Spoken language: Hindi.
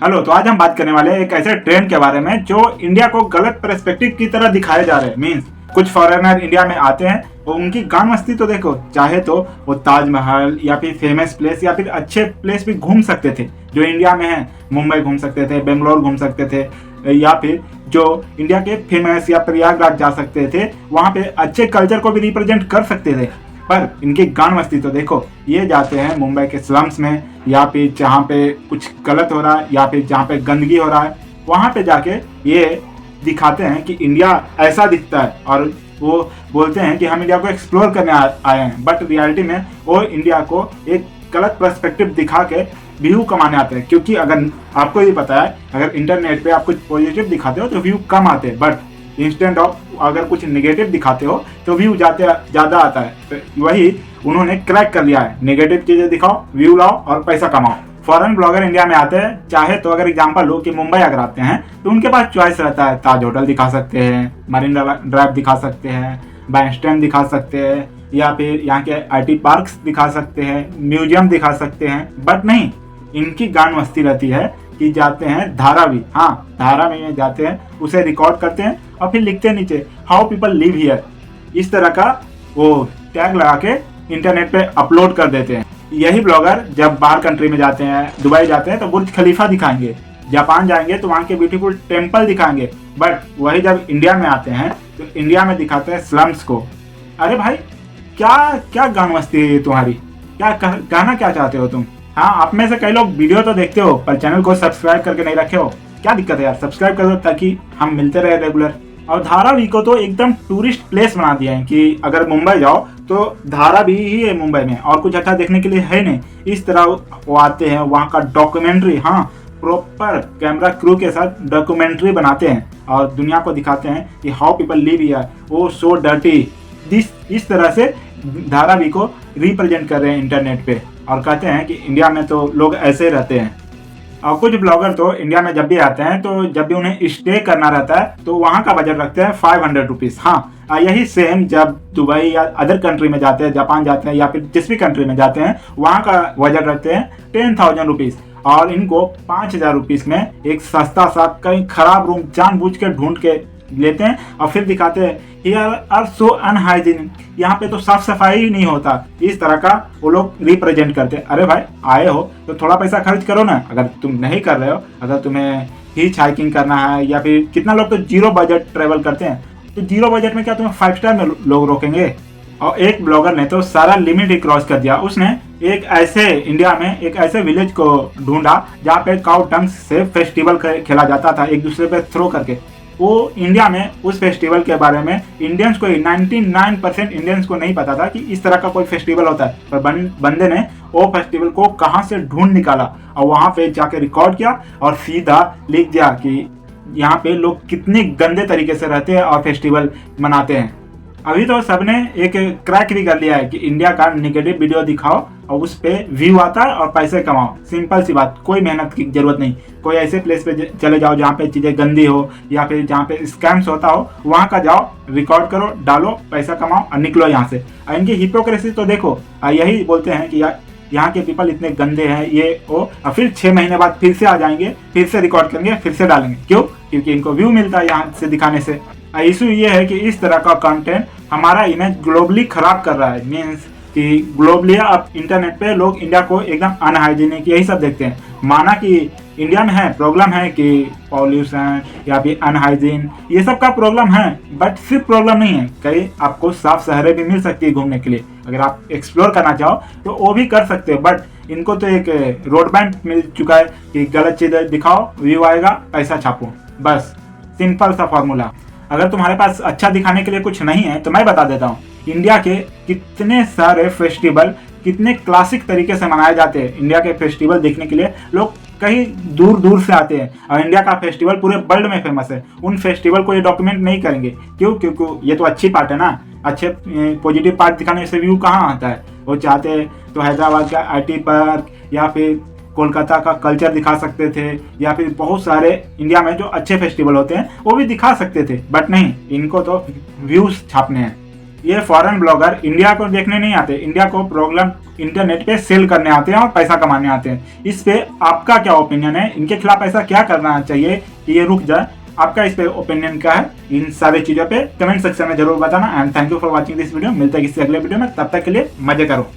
हेलो, तो आज हम बात करने वाले हैं एक ऐसे ट्रेंड के बारे में जो इंडिया को गलत पर्सपेक्टिव की तरह दिखाए जा रहे हैं। मीन्स कुछ फॉरेनर इंडिया में आते हैं और उनकी गान मस्ती तो देखो, चाहे तो वो ताजमहल या फिर फेमस प्लेस या फिर अच्छे प्लेस भी घूम सकते थे जो इंडिया में है। मुंबई घूम सकते थे, बेंगलोर घूम सकते थे, या फिर जो इंडिया के फेमस या प्रयागराज जा सकते थे, वहाँ पे अच्छे कल्चर को भी रिप्रेजेंट कर सकते थे। पर इनकी गान मस्ती तो देखो, ये जाते हैं मुंबई के स्लम्स में या फिर जहाँ पे कुछ गलत हो रहा है या फिर जहाँ पे गंदगी हो रहा है, वहाँ पे जाके ये दिखाते हैं कि इंडिया ऐसा दिखता है और वो बोलते हैं कि हम इंडिया को एक्सप्लोर करने आए हैं। बट रियलिटी में वो इंडिया को एक गलत पर्सपेक्टिव दिखा के व्यू कमाने आते हैं। क्योंकि अगर आपको ये पता है, अगर इंटरनेट पे आप कुछ पॉजिटिव दिखाते हो तो व्यू कम आते हैं, बट इंस्टेंट ऑफ अगर कुछ नेगेटिव दिखाते हो तो व्यू ज़्यादा आता है। तो वही उन्होंने क्रैक कर लिया है, नेगेटिव चीज़ें दिखाओ, व्यू लाओ और पैसा कमाओ। फॉरेन ब्लॉगर इंडिया में आते हैं, चाहे तो अगर एग्जांपल लो कि मुंबई अगर आते हैं तो उनके पास चॉइस रहता है, ताज होटल दिखा सकते हैं, मरीन ड्राइव दिखा सकते हैं, बैंड स्टैंड दिखा सकते हैं, या फिर यहाँ के IT पार्क्स दिखा सकते हैं, म्यूजियम दिखा सकते हैं। बट नहीं, इनकी गान मस्ती रहती है कि जाते हैं धारावी, हाँ धारावी में जाते हैं, उसे रिकॉर्ड करते हैं और फिर लिखते हैं नीचे हाउ पीपल लिव हियर, इस तरह का वो टैग लगा के इंटरनेट पे अपलोड कर देते हैं। यही ब्लॉगर जब बाहर कंट्री में जाते हैं, दुबई जाते हैं तो बुर्ज खलीफा दिखाएंगे, जापान जाएंगे तो वहाँ के ब्यूटीफुल टेम्पल दिखाएंगे। बट वही जब इंडिया में आते हैं तो इंडिया में दिखाते हैं स्लम्स को। अरे भाई, क्या क्या गान मस्ती है तुम्हारी, क्या कहना क्या चाहते हो तुम? हाँ, आप में से कई लोग वीडियो तो देखते हो पर चैनल को सब्सक्राइब करके नहीं रखे हो, क्या दिक्कत है यार? सब्सक्राइब कर दो ताकि हम मिलते रहे रेगुलर। और धारावी को तो एकदम टूरिस्ट प्लेस बना दिया है कि अगर मुंबई जाओ तो धारावी ही है मुंबई में, और कुछ अच्छा देखने के लिए है नहीं। इस तरह वो आते हैं, वहाँ का डॉक्यूमेंट्री, हाँ प्रॉपर कैमरा क्रू के साथ डॉक्यूमेंट्री बनाते हैं और दुनिया को दिखाते हैं कि हाउ पीपल लिव हियर, वो सो डर्टी। इस तरह से धारावी को रिप्रेजेंट कर रहे हैं इंटरनेट पे और कहते हैं कि इंडिया में तो लोग ऐसे रहते हैं। और कुछ ब्लॉगर तो इंडिया में जब भी आते हैं तो जब भी उन्हें स्टे करना रहता है तो वहाँ का बजट रखते हैं 500 रुपीज़। हाँ, यही सेम जब दुबई या अदर कंट्री में जाते हैं, जापान जाते हैं या फिर जिस भी कंट्री में जाते हैं, वहाँ का बजट रखते हैं 10,000 रुपीज़। और इनको 5,000 रुपीज़ में एक सस्ता सा कहीं खराब रूम जानबूझ के ढूंढ के लेते हैं और फिर दिखाते हैं हियर आर सो अनहाइजीनिक, यहाँ पे तो साफ सफाई ही नहीं होता। इस तरह का वो लोग रिप्रेजेंट करते हैं। अरे भाई, आए हो तो थोड़ा पैसा खर्च करो ना। अगर तुम नहीं कर रहे हो, अगर तुम्हें हिच हाइकिंग करना है या फिर कितना लोग तो जीरो बजट ट्रेवल करते हैं, तो जीरो बजट में क्या तुम्हें 5 स्टार में लोग रोकेंगे? और एक ब्लॉगर ने तो सारा लिमिट ही क्रॉस कर दिया। उसने एक ऐसे इंडिया में एक ऐसे विलेज को ढूंढा जहाँ पे काउ टंग्स से फेस्टिवल खेला जाता था एक दूसरे पे थ्रो करके। वो इंडिया में उस फेस्टिवल के बारे में इंडियंस को 99% इंडियंस को नहीं पता था कि इस तरह का कोई फेस्टिवल होता है। पर बंदे ने वो फेस्टिवल को कहाँ से ढूंढ निकाला और वहाँ पे जाके रिकॉर्ड किया और सीधा लिख दिया कि यहाँ पे लोग कितने गंदे तरीके से रहते हैं और फेस्टिवल मनाते हैं। अभी तो सबने एक क्रैक भी कर लिया है कि इंडिया का नेगेटिव वीडियो दिखाओ और उस पे व्यू आता है और पैसे कमाओ। सिंपल सी बात, कोई मेहनत की जरूरत नहीं। कोई ऐसे प्लेस पे चले जाओ जहाँ पे चीज़ें गंदी हो या फिर जहाँ पे स्कैम्स होता हो, वहाँ का जाओ, रिकॉर्ड करो, डालो, पैसा कमाओ और निकलो यहाँ से। और इनकी हिपोक्रेसी तो देखो, यही बोलते हैं कि यहाँ के पीपल इतने गंदे हैं ये वो, और फिर 6 महीने बाद फिर से आ जाएंगे, फिर से रिकॉर्ड करेंगे, फिर से डालेंगे। क्यों? क्योंकि इनको व्यू मिलता है यहाँ से दिखाने से। इशू ये है कि इस तरह का कंटेंट हमारा इमेज ग्लोबली खराब कर रहा है। मीन्स कि ग्लोबली अब इंटरनेट पे लोग इंडिया को एकदम अनहाइजीनिक यही सब देखते हैं। माना कि इंडिया में है, प्रॉब्लम है कि पॉल्यूशन या फिर अनहाइजीन, ये सब का प्रॉब्लम है, बट सिर्फ प्रॉब्लम नहीं है। कहीं आपको साफ शहरें भी मिल सकती है घूमने के लिए, अगर आप एक्सप्लोर करना चाहो तो वो भी कर सकते हो। बट इनको तो एक रोड बैंड मिल चुका है कि गलत चीज़ें दिखाओ, व्यू आएगा, पैसा छापो, बस सिंपल सा फॉर्मूला। अगर तुम्हारे पास अच्छा दिखाने के लिए कुछ नहीं है तो मैं बता देता हूँ, इंडिया के कितने सारे फेस्टिवल कितने क्लासिक तरीके से मनाए जाते हैं। इंडिया के फेस्टिवल देखने के लिए लोग कहीं दूर दूर से आते हैं और इंडिया का फेस्टिवल पूरे वर्ल्ड में फेमस है। उन फेस्टिवल को ये डॉक्यूमेंट नहीं करेंगे, क्यों? क्योंकि ये तो अच्छी पार्ट है ना, अच्छे पॉजिटिव पार्ट दिखाने से व्यू कहाँ आता है। वो चाहते हैं तो हैदराबाद का IT पार्क या फिर कोलकाता का कल्चर दिखा सकते थे, या फिर बहुत सारे इंडिया में जो अच्छे फेस्टिवल होते हैं वो भी दिखा सकते थे। बट नहीं, इनको तो व्यूज छापने हैं। ये फॉरेन ब्लॉगर इंडिया को देखने नहीं आते, इंडिया को प्रॉब्लम इंटरनेट पे सेल करने आते हैं और पैसा कमाने आते हैं। इस पे आपका क्या ओपिनियन है? इनके खिलाफ ऐसा क्या करना चाहिए कि ये रुक जाए? आपका इस पे ओपिनियन क्या है? इन सारी चीजों पे कमेंट सेक्शन में जरूर बताना। And thank you for watching this video. मिलते हैं किसी अगले वीडियो में, तब तक के लिए मजे करो।